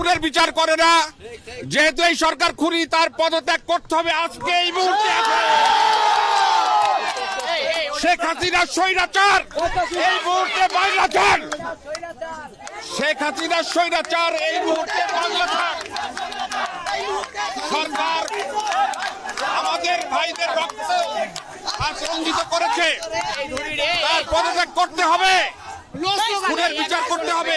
খুনের বিচার করে না, যেহেতু এই সরকার খুনি, তার পদত্যাগ করতে হবে আজকে এই মুহূর্তে। শেখ হাসিনা স্বৈরাচার, এই মুহূর্তে বাংলা চান। শেখ হাসিনা স্বৈরাচার, এই মুহূর্তে বাংলা চান। সরকার আমাদের ভাইদের রক্ত রঞ্জিত করেছে, তার পদত্যাগ করতে হবে, খুনের বিচার করতে হবে।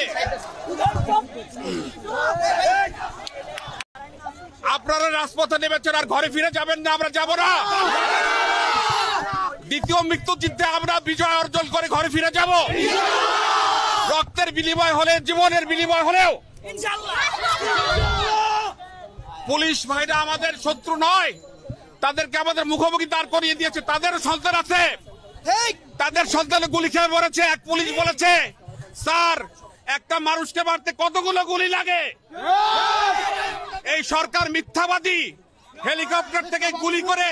আপনারা রাজপথে নেমেছেন, আর ঘরে ফিরে যাবেন না, আমরা যাব না। দ্বিতীয় মৃত্যুযুদ্ধে আমরা বিজয় অর্জন করে ঘরে ফিরে যাব। রক্তের বিনিময় হলে, জীবনের বিনিময় হলেও। পুলিশ ভাইরা আমাদের শত্রু নয়, তাদেরকে আমাদের মুখোমুখি দাঁড় করিয়ে দিয়েছে। তাদেরও সন্তান আছে, তাদের সন্তানে গুলি খেয়ে মরেছে। এক পুলিশ বলেছে, স্যার একটা মানুষকে মারতে কতগুলো গুলি লাগে। এই সরকার মিথ্যাবাদী। হেলিকপ্টার থেকে গুলি করে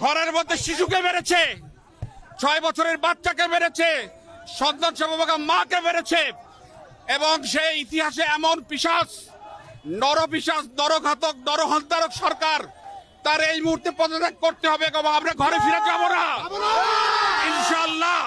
ঘরের মধ্যে শিশুকে মেরেছে, 6 বছরের বাচ্চাকে মেরেছে, সন্তান সম্ভবা মাকে মেরেছে। এবং সেই ইতিহাসে এমন পিশাচ, নরপিশাচ, নরঘাতক, নরহন্তারক সরকার, তার এই মুহূর্তে পদত্যাগ করতে হবে। আমরা ঘরে ফিরে যাব না ইনশাআল্লাহ।